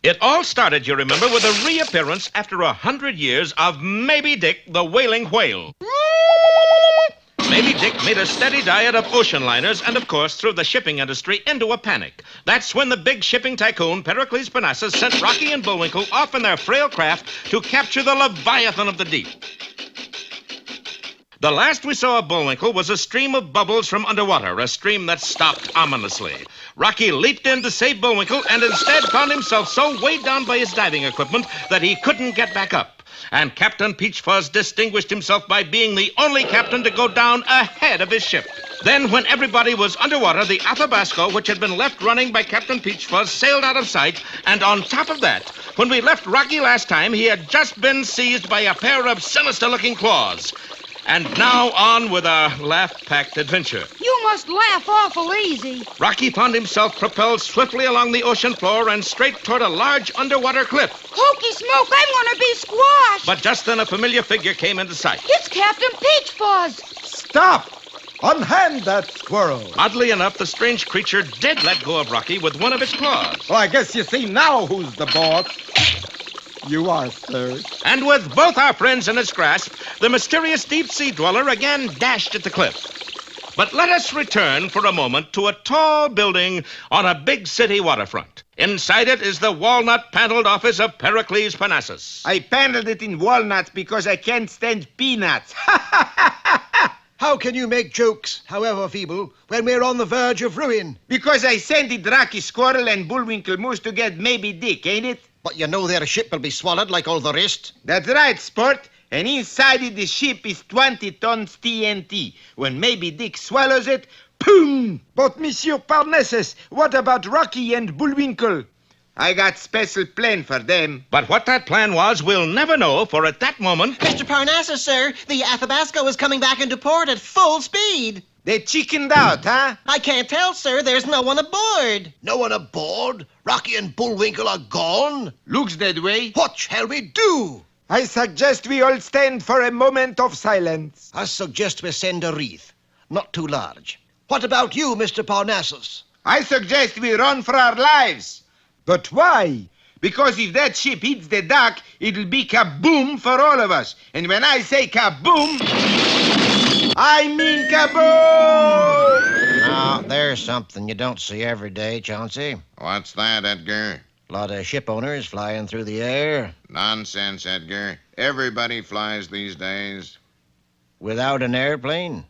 It all started, you remember, with a reappearance after 100 years of Maybe Dick, the Wailing Whale. Maybe Dick made a steady diet of ocean liners and, of course, threw the shipping industry into a panic. That's when the big shipping tycoon, Pericles Parnassus, sent Rocky and Bullwinkle off in their frail craft to capture the Leviathan of the deep. The last we saw of Bullwinkle was a stream of bubbles from underwater, a stream that stopped ominously. Rocky leaped in to save Bullwinkle and instead found himself so weighed down by his diving equipment that he couldn't get back up. And Captain Peach Fuzz distinguished himself by being the only captain to go down ahead of his ship. Then, when everybody was underwater, the Athabasco, which had been left running by Captain Peach Fuzz, sailed out of sight. And on top of that, when we left Rocky last time, he had just been seized by a pair of sinister-looking claws. And now on with our laugh-packed adventure. You must laugh awful easy. Rocky found himself propelled swiftly along the ocean floor and straight toward a large underwater cliff. Hokey smoke, I'm going to be squashed. But just then a familiar figure came into sight. It's Captain Peach Fuzz. Stop! Unhand that squirrel. Oddly enough, the strange creature did let go of Rocky with one of its claws. Well, I guess you see now who's the boss. You are, sir. And with both our friends in its grasp, the mysterious deep-sea dweller again dashed at the cliff. But let us return for a moment to a tall building on a big city waterfront. Inside it is the walnut-paneled office of Pericles Parnassus. I paneled it in walnuts because I can't stand peanuts. How can you make jokes, however feeble, when we're on the verge of ruin? Because I sent it Rocky Squirrel and Bullwinkle Moose to get Maybe Dick, ain't it? But you know their ship will be swallowed like all the rest. That's right, sport. And inside of the ship is 20 tons TNT. When Maybe Dick swallows it, boom! But, Monsieur Parnassus, what about Rocky and Bullwinkle? I got special plan for them. But what that plan was, we'll never know, for at that moment... Mr. Parnassus, sir, the Athabasco is coming back into port at full speed. They chickened out, huh? I can't tell, sir. There's no one aboard. No one aboard? Rocky and Bullwinkle are gone? Looks that way. What shall we do? I suggest we all stand for a moment of silence. I suggest we send a wreath. Not too large. What about you, Mr. Parnassus? I suggest we run for our lives. But why? Because if that ship hits the dock, it'll be kaboom for all of us. And when I say kaboom, I mean kaboom! Now, there's something you don't see every day, Chauncey. What's that, Edgar? A lot of ship owners flying through the air. Nonsense, Edgar. Everybody flies these days. Without an airplane?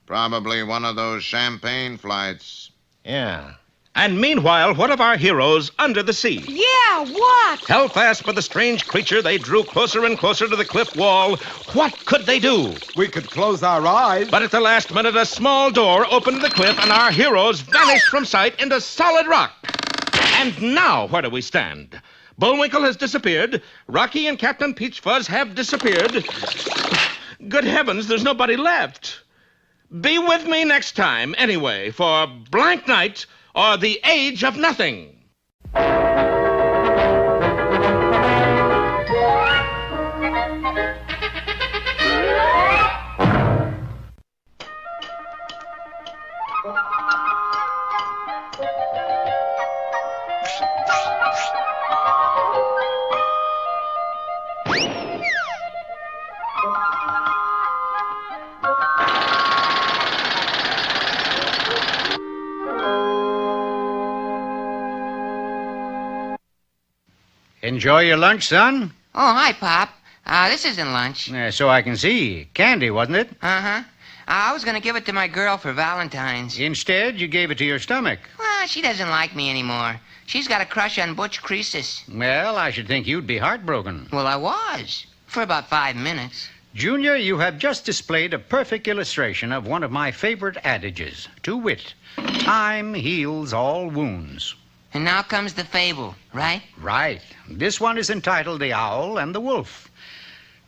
Probably one of those champagne flights. Yeah. And meanwhile, what of our heroes under the sea? Yeah, what? Held fast by the strange creature, they drew closer and closer to the cliff wall. What could they do? We could close our eyes. But at the last minute, a small door opened in the cliff, and our heroes vanished from sight into solid rock. And now, where do we stand? Bullwinkle has disappeared. Rocky and Captain Peach Fuzz have disappeared. Good heavens, there's nobody left. Be with me next time, anyway, for Blank Night or the Age of Nothing. Enjoy your lunch, son? Oh, hi, Pop. This isn't lunch. So I can see. Candy, wasn't it? Uh-huh. I was going to give it to my girl for Valentine's. Instead, you gave it to your stomach. Well, she doesn't like me anymore. She's got a crush on Butch Croesus. Well, I should think you'd be heartbroken. Well, I was. For about 5 minutes. Junior, you have just displayed a perfect illustration of one of my favorite adages, to wit, time heals all wounds. And now comes the fable, right? Right. This one is entitled The Owl and the Wolf.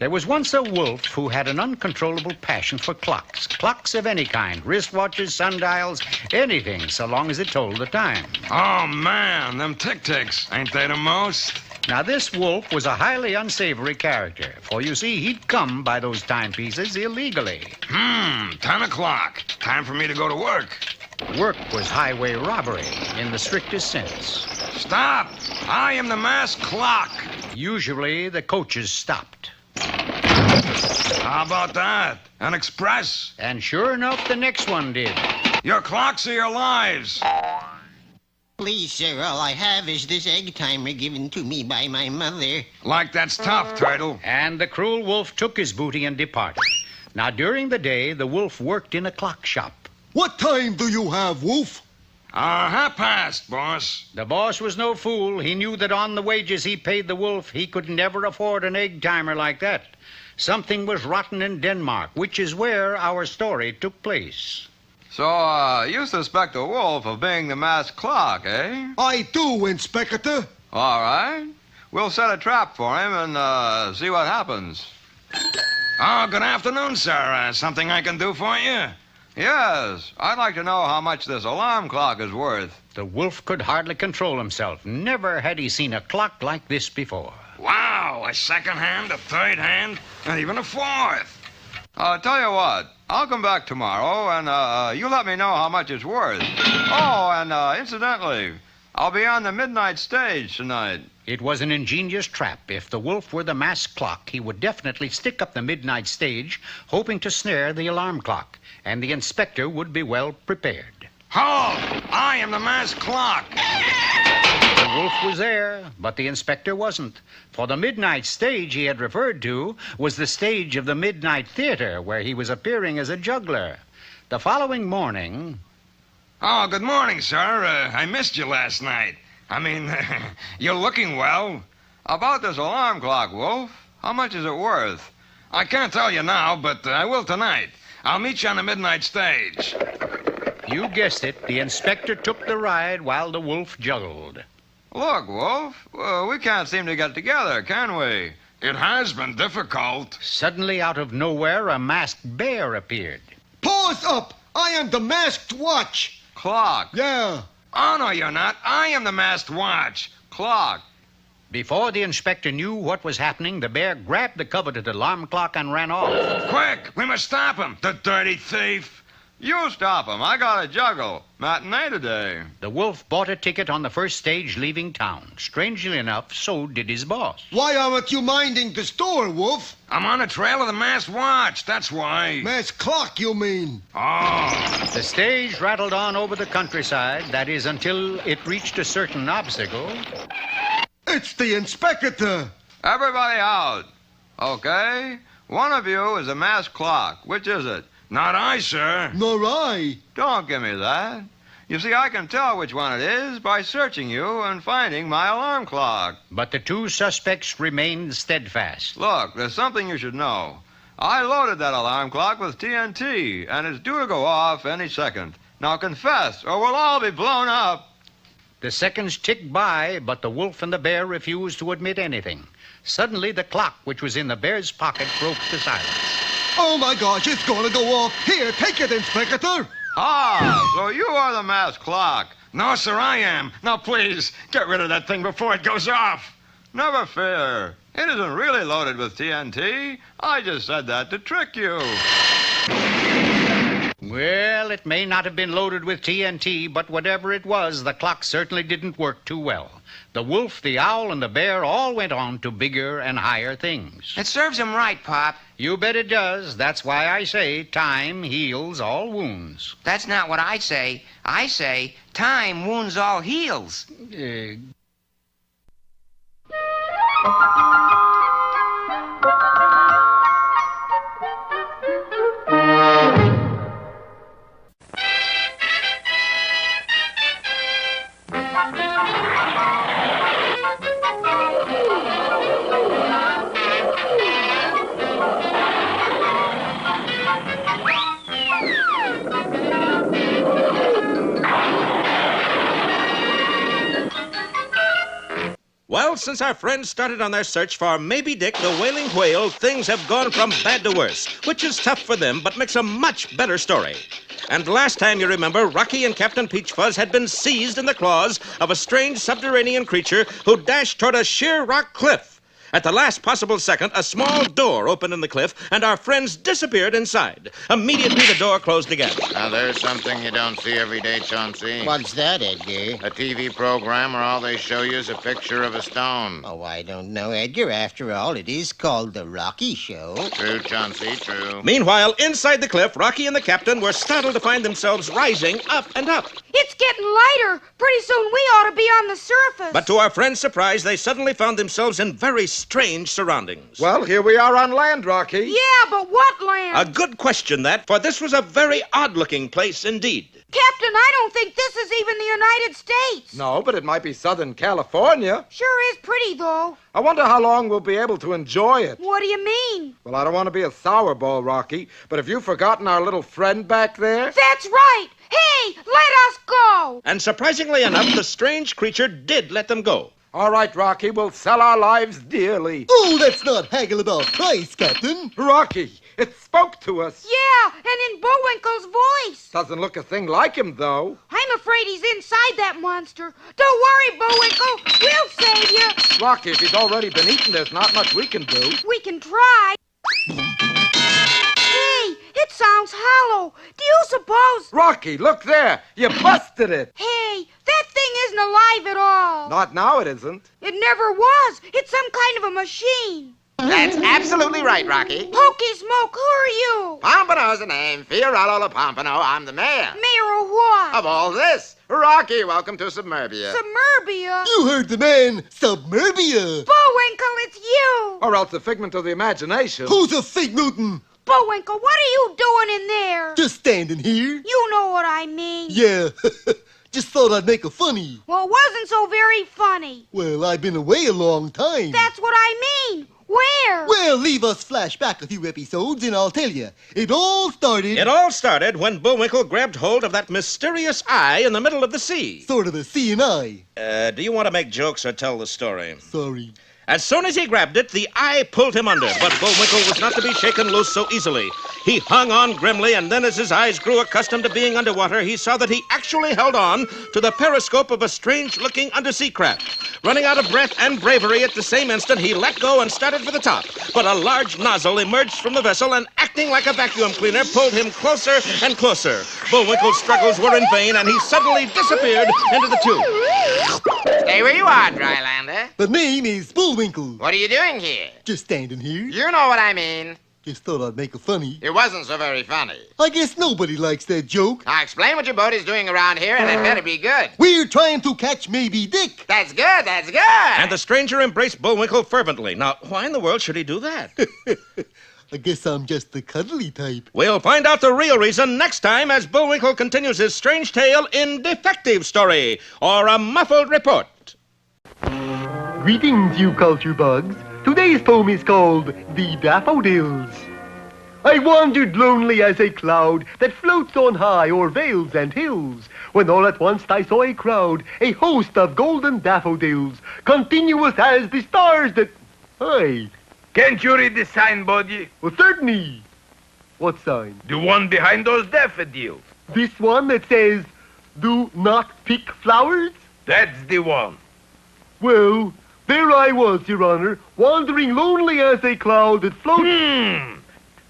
There was once a wolf who had an uncontrollable passion for clocks. Clocks of any kind, wristwatches, sundials, anything, so long as it told the time. Oh, man, them tic-tics, ain't they the most? Now, this wolf was a highly unsavory character, for you see, he'd come by those timepieces illegally. 10 o'clock. Time for me to go to work. Work was highway robbery in the strictest sense. Stop! I am the masked clock. Usually, the coaches stopped. How about that? An express? And sure enough, the next one did. Your clocks are your lives. Please, sir, all I have is this egg timer given to me by my mother. Like that's tough, Turtle. And the cruel wolf took his booty and departed. Now, during the day, the wolf worked in a clock shop. What time do you have, Wolf? 1:30, boss. The boss was no fool. He knew that on the wages he paid the wolf, he could never afford an egg timer like that. Something was rotten in Denmark, which is where our story took place. So, you suspect the wolf of being the masked clock, eh? I do, Inspector. All right. We'll set a trap for him and see what happens. Oh, good afternoon, sir. Something I can do for you? Yes, I'd like to know how much this alarm clock is worth. The wolf could hardly control himself. Never had he seen a clock like this before. Wow, a second hand, a third hand, and even a fourth. I'll tell you what, I'll come back tomorrow and you let me know how much it's worth. Oh, and incidentally, I'll be on the midnight stage tonight. It was an ingenious trap. If the wolf were the masked clock, he would definitely stick up the midnight stage, hoping to snare the alarm clock, and the inspector would be well prepared. Halt! I am the masked clock. The wolf was there, but the inspector wasn't. For the midnight stage he had referred to was the stage of the Midnight Theater, where he was appearing as a juggler. The following morning... Oh, good morning, sir. I missed you last night. I mean, you're looking well. About this alarm clock, Wolf, how much is it worth? I can't tell you now, but I will tonight. I'll meet you on the midnight stage. You guessed it. The inspector took the ride while the wolf juggled. Look, Wolf, we can't seem to get together, can we? It has been difficult. Suddenly, out of nowhere, a masked bear appeared. Pause up! I am the masked watch. Clock. Yeah. Oh, no, you're not. I am the masked watch. Clock. Before the inspector knew what was happening, the bear grabbed the coveted alarm clock and ran off. Quick! We must stop him, the dirty thief. You stop him. I got to juggle. Matinee today. The wolf bought a ticket on the first stage leaving town. Strangely enough, so did his boss. Why aren't you minding the store, Wolf? I'm on the trail of the masked watch, that's why. Masked clock, you mean? Oh. The stage rattled on over the countryside, that is, until it reached a certain obstacle. It's the inspector. Everybody out. Okay? One of you is a masked clock. Which is it? Not I, sir. Nor I. Don't give me that. You see, I can tell which one it is by searching you and finding my alarm clock. But the two suspects remained steadfast. Look, there's something you should know. I loaded that alarm clock with TNT, and it's due to go off any second. Now confess, or we'll all be blown up. The seconds ticked by, but the wolf and the bear refused to admit anything. Suddenly, the clock, which was in the bear's pocket, broke the silence. Oh, my gosh, it's going to go off. Here, take it, Inspector. Ah, so you are the masked clock. No, sir, I am. Now, please, get rid of that thing before it goes off. Never fear. It isn't really loaded with TNT. I just said that to trick you. Well, it may not have been loaded with TNT, but whatever it was, the clock certainly didn't work too well. The wolf, the owl, and the bear all went on to bigger and higher things. It serves him right, Pop. You bet it does. That's why I say time heals all wounds. That's not what I say. I say time wounds all heals. Well, since our friends started on their search for Maybe Dick, the whaling whale, things have gone from bad to worse, which is tough for them, but makes a much better story. And last time, you remember, Rocky and Captain Peach Fuzz had been seized in the claws of a strange subterranean creature who dashed toward a sheer rock cliff. At the last possible second, a small door opened in the cliff, and our friends disappeared inside. Immediately, the door closed again. Now, there's something you don't see every day, Chauncey. What's that, Edgar? A TV program where all they show you is a picture of a stone. Oh, I don't know, Edgar. After all, it is called The Rocky Show. True, Chauncey, true. Meanwhile, inside the cliff, Rocky and the captain were startled to find themselves rising up and up. It's getting lighter. Pretty soon we ought to be on the surface. But to our friends' surprise, they suddenly found themselves in very strange surroundings. Well, here we are on land, Rocky. Yeah, but what land? A good question, that, for this was a very odd-looking place indeed. Captain, I don't think this is even the United States. No, but it might be Southern California. Sure is pretty, though. I wonder how long we'll be able to enjoy it. What do you mean? Well, I don't want to be a sourball, Rocky, but have you forgotten our little friend back there? That's right. Hey, let us go. And surprisingly enough, the strange creature did let them go. All right, Rocky, we'll sell our lives dearly. Oh, let's not haggle about price, Captain. Rocky, it spoke to us. Yeah, and in Bullwinkle's voice. Doesn't look a thing like him, though. I'm afraid he's inside that monster. Don't worry, Bullwinkle. We'll save you. Rocky, if he's already been eaten, there's not much we can do. We can try. Hey, it sounds hollow. Do you suppose... Rocky, look there. You busted it. Hey, that thing isn't alive at all. Not now it isn't. It never was. It's some kind of a machine. That's absolutely right, Rocky. Pokey Smoke, who are you? Pompano's the name. Fiorello La Pompano. I'm the mayor. Mayor of what? Of all this. Rocky, welcome to Submerbia. Submerbia? You heard the man. Submerbia. Bullwinkle, it's you. Or else a figment of the imagination. Who's a fig Newton? Bullwinkle, what are you doing in there? Just standing here. You know what I mean. Yeah. Just thought I'd make a funny. Well, it wasn't so very funny. Well, I've been away a long time. That's what I mean. Where? Well, leave us flash back a few episodes and I'll tell you. It all started when Bullwinkle grabbed hold of that mysterious eye in the middle of the sea. sort of a seeing eye. Do you want to make jokes or tell the story? Sorry. As soon as he grabbed it, the eye pulled him under, but Bullwinkle was not to be shaken loose so easily. He hung on grimly, and then as his eyes grew accustomed to being underwater, he saw that he actually held on to the periscope of a strange-looking undersea craft. Running out of breath and bravery at the same instant, he let go and started for the top. But a large nozzle emerged from the vessel and, acting like a vacuum cleaner, pulled him closer and closer. Bullwinkle's struggles were in vain, and he suddenly disappeared into the tube. Stay where you are, Drylander. The name is Bullwinkle. What are you doing here? Just standing here. You know what I mean. Just thought I'd make a funny. It wasn't so very funny. I guess nobody likes that joke. Now explain what your boat is doing around here, and it better be good. We're trying to catch Maybe Dick. That's good, that's good. And the stranger embraced Bullwinkle fervently. Now, why in the world should he do that? I guess I'm just the cuddly type. We'll find out the real reason next time as Bullwinkle continues his strange tale in Defective Story, or A Muffled Report. Greetings, you culture bugs. Today's poem is called The Daffodils. I wandered lonely as a cloud that floats on high o'er vales and hills, when all at once I saw a crowd, a host of golden daffodils, continuous as the stars that... Hi. Can't you read the sign, buddy? Well, certainly. What sign? The one behind those daffodils. This one that says, do not pick flowers? That's the one. Well, there I was, Your Honor, wandering lonely as a cloud that floats...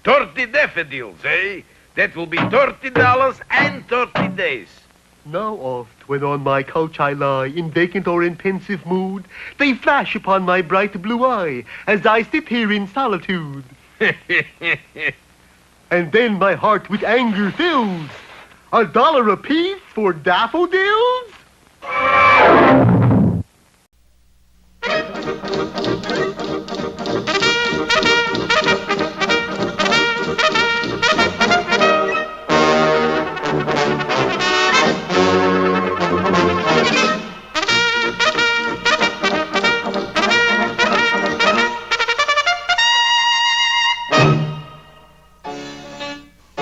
30 daffodils, eh? That will be $30 and 30 days. Now oft, when on my couch I lie, in vacant or in pensive mood, they flash upon my bright blue eye, as I sit here in solitude. And then my heart with anger fills. $1 apiece for daffodils?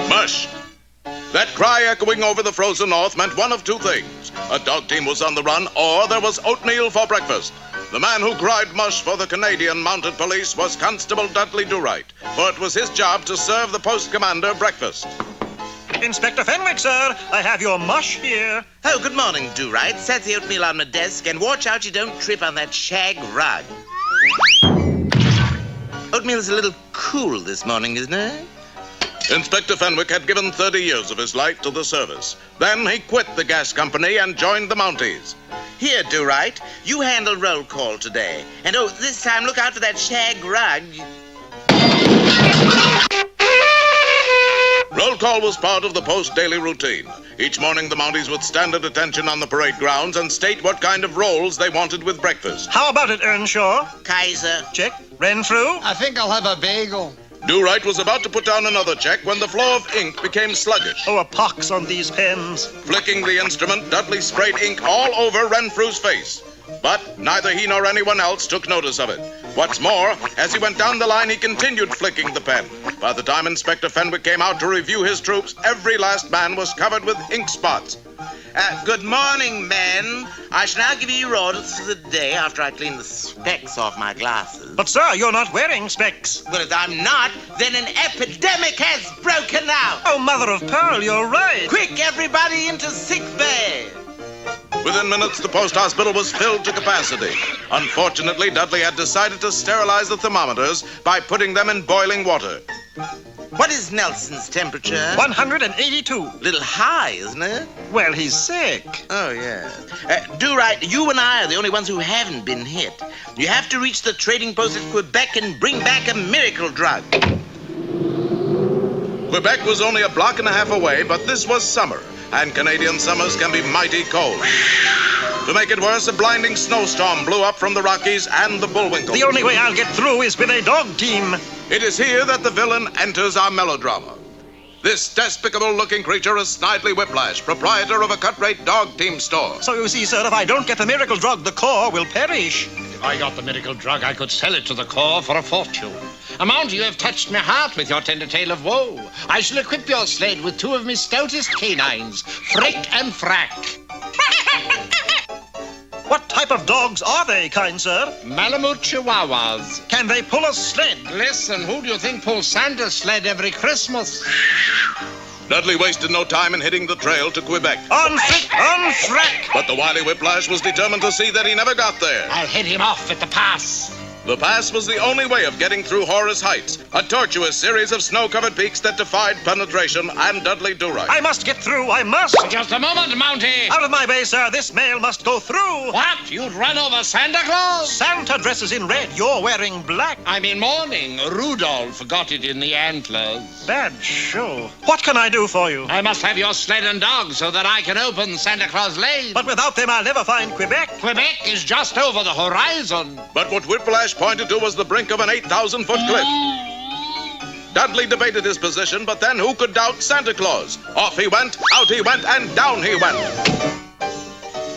Mush! That cry echoing over the frozen north meant one of two things. A dog team was on the run, or there was oatmeal for breakfast. The man who cried mush for the Canadian Mounted Police was Constable Dudley Do-Right, for it was his job to serve the post commander breakfast. Inspector Fenwick, sir, I have your mush here. Oh, good morning, Do-Right. Set the oatmeal on my desk and watch out you don't trip on that shag rug. Oatmeal is a little cool this morning, isn't it? Inspector Fenwick had given 30 years of his life to the service. Then he quit the gas company and joined the Mounties. Here, Do-Right, you handle roll call today. And oh, this time look out for that shag rug. Roll call was part of the post daily routine. Each morning the Mounties would stand at attention on the parade grounds and state what kind of rolls they wanted with breakfast. How about it, Earnshaw? Kaiser. Check. Renfrew? I think I'll have a bagel. Do-Right was about to put down another check when the flow of ink became sluggish. Oh, a pox on these pens. Flicking the instrument, Dudley sprayed ink all over Renfrew's face. But neither he nor anyone else took notice of it. What's more, as he went down the line, he continued flicking the pen. By the time Inspector Fenwick came out to review his troops, every last man was covered with ink spots. Good morning, men. I shall now give you your orders for the day after I clean the specks off my glasses. But, sir, you're not wearing specs. Well, if I'm not, then an epidemic has broken out. Oh, mother of pearl, you're right. Quick, everybody into sick bay. Within minutes, the post hospital was filled to capacity. Unfortunately, Dudley had decided to sterilize the thermometers by putting them in boiling water. What is Nelson's temperature? 182. Little high, isn't it? Well, he's sick. Oh, yes. Do-Right, you and I are the only ones who haven't been hit. You have to reach the trading post at Quebec and bring back a miracle drug. Quebec was only a block and a half away, but this was summer, and Canadian summers can be mighty cold. To make it worse, a blinding snowstorm blew up from the Rockies and the Bullwinkle. The only way I'll get through is with a dog team. It is here that the villain enters our melodrama. This despicable-looking creature is Snidely Whiplash, proprietor of a cut-rate dog team store. So you see, sir, if I don't get the miracle drug, the Corps will perish. If I got the miracle drug, I could sell it to the Corps for a fortune. Amounty, you have touched my heart with your tender tale of woe. I shall equip your sled with two of my stoutest canines, Frick and Frack. What type of dogs are they, kind sir? Malamute Chihuahuas. Can they pull a sled? Listen, who do you think pulls Santa's sled every Christmas? Dudley wasted no time in hitting the trail to Quebec. On Frick, on Frack! But the wily Whiplash was determined to see that he never got there. I'll head him off at the pass. The pass was the only way of getting through Horace Heights, a tortuous series of snow-covered peaks that defied penetration, and Dudley Do-Right. I must get through, I must! Just a moment, Mountie! Out of my way, sir, this mail must go through! What? You'd run over Santa Claus? Santa dresses in red, you're wearing black. I'm in mourning. Rudolph got it in the antlers. Bad show. What can I do for you? I must have your sled and dog so that I can open Santa Claus Lane. But without them, I'll never find Quebec. Quebec is just over the horizon. But what Whiplash pointed to was the brink of an 8,000-foot cliff. Dudley debated his position, but then who could doubt Santa Claus? Off he went, out he went, and down he went.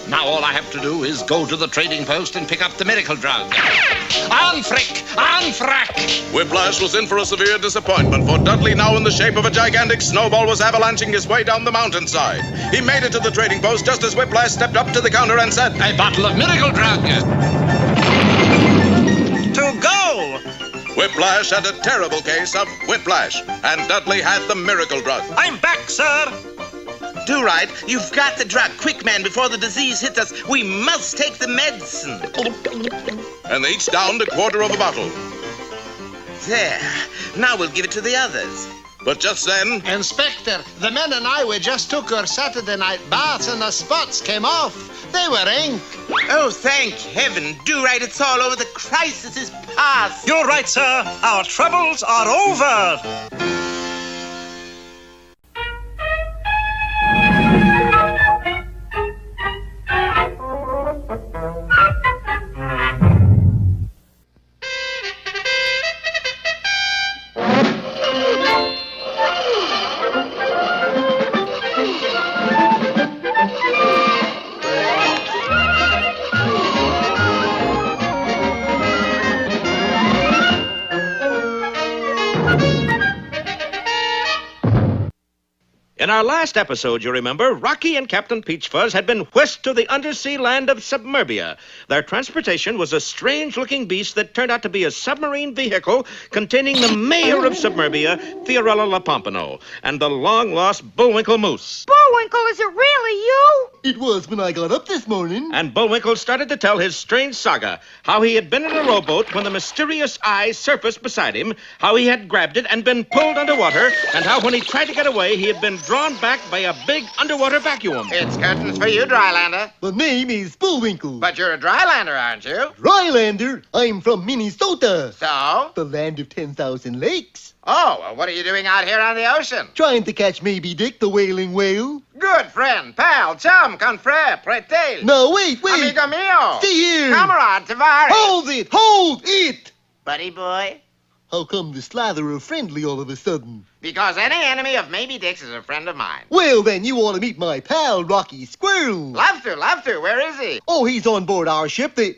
Now all I have to do is go to the trading post and pick up the miracle drug. On Frick! On Frack! Whiplash was in for a severe disappointment, for Dudley, now in the shape of a gigantic snowball, was avalanching his way down the mountainside. He made it to the trading post just as Whiplash stepped up to the counter and said, "A bottle of miracle drug." To go! Whiplash had a terrible case of whiplash, and Dudley had the miracle drug. I'm back, sir. Do-Right, you've got the drug. Quick, man, before the disease hits us, we must take the medicine. And they each downed a quarter of a bottle. There. Now we'll give it to the others. But just then... Inspector, the men and I just took our Saturday night baths and the spots came off. They were ink. Oh, thank heaven. Do-Right, it's all over. The crisis is past. You're right, sir. Our troubles are over. In our last episode, you remember, Rocky and Captain Peachfuzz had been whisked to the undersea land of Submerbia. Their transportation was a strange-looking beast that turned out to be a submarine vehicle containing the mayor of Submerbia, Fiorella La Pompano, and the long-lost Bullwinkle Moose. Bullwinkle, is it really you? It was when I got up this morning. And Bullwinkle started to tell his strange saga, how he had been in a rowboat when the mysterious eye surfaced beside him, how he had grabbed it and been pulled underwater, and how when he tried to get away, he had been drawn back by a big underwater vacuum. It's curtains for you, Drylander. The name is Bullwinkle. But you're a Drylander, aren't you? Drylander? I'm from Minnesota. So? The land of 10,000 lakes. Oh, well, what are you doing out here on the ocean? Trying to catch Maybe Dick, the whaling whale. Good friend, pal, chum, confrère, prétel. No, wait. Amigo mio. Stay here. Camarade, tavares. Hold it. Buddy boy. How come the slather of friendly all of a sudden? Because any enemy of Maybe Dick's is a friend of mine. Well, then you ought to meet my pal, Rocky Squirrel. Love to. Where is he? Oh, he's on board our ship, the...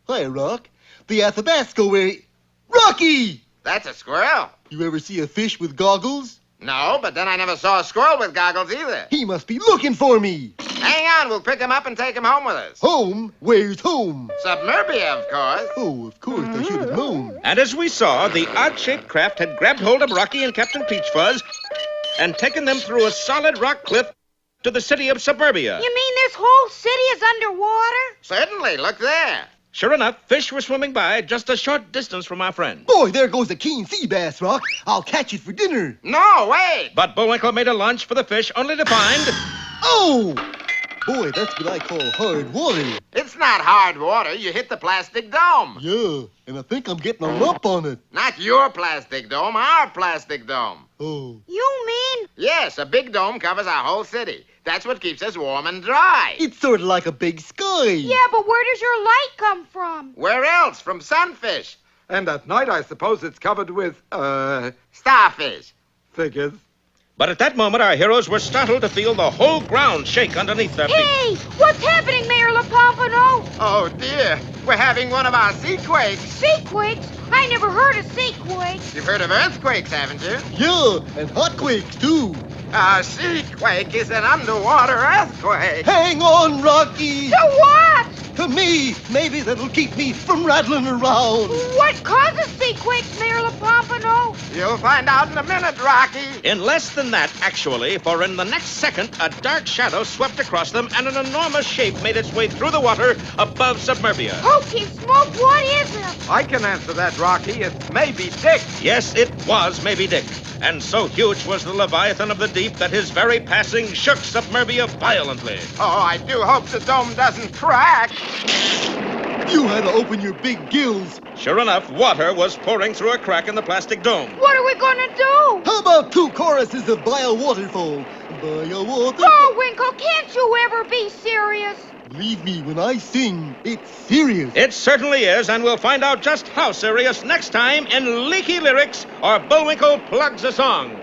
Hi, Rock. The Athabasco where he... Rocky! That's a squirrel. You ever see a fish with goggles? No, but then I never saw a squirrel with goggles either. He must be looking for me. Hang on, we'll pick him up and take him home with us. Home? Where's home? Submerbia, of course. Oh, of course, I should have known. And as we saw, the odd-shaped craft had grabbed hold of Rocky and Captain Peachfuzz and taken them through a solid rock cliff to the city of Submerbia. You mean this whole city is underwater? Certainly, look there. Sure enough, fish were swimming by just a short distance from our friend. Boy, there goes a keen sea bass, Rock. I'll catch it for dinner. No, wait. But Bullwinkle made a lunge for the fish only to find... Oh! Boy, that's what I call hard water. It's not hard water. You hit the plastic dome. Yeah, and I think I'm getting a lump on it. Not your plastic dome, our plastic dome. Oh. You mean? Yes, a big dome covers our whole city. That's what keeps us warm and dry. It's sort of like a big sky. Yeah, but where does your light come from? Where else? From sunfish. And at night, I suppose it's covered with, starfish. Figures. But at that moment, our heroes were startled to feel the whole ground shake underneath their feet. Hey, what's happening, Mayor La Pompano? Oh, dear. We're having one of our seaquakes. Seaquakes? I never heard of seaquakes. You've heard of earthquakes, haven't you? Yeah, and hotquakes, too. A seaquake is an underwater earthquake. Hang on, Rocky. To what? To me. Maybe that'll keep me from rattling around. What causes seaquakes, Mayor La Pompano? You'll find out in a minute, Rocky. In less than that, actually, for in the next second, a dark shadow swept across them and an enormous shape made its way through the water above Submerbia. Hokey smoke, what is it? I can answer that, Rocky. It's Maybe Dick. Yes, it was Maybe Dick. And so huge was the Leviathan of the deep that his very passing shook Submerbia violently. Oh, I do hope the dome doesn't crack. You had to open your big gills. Sure enough, water was pouring through a crack in the plastic dome. What are we gonna do? How about 2 choruses of By a Waterfall? By a Waterfall. Bullwinkle, can't you ever be serious? Believe me, when I sing, it's serious. It certainly is, and we'll find out just how serious next time in Leaky Lyrics or Bullwinkle Plugs a Song.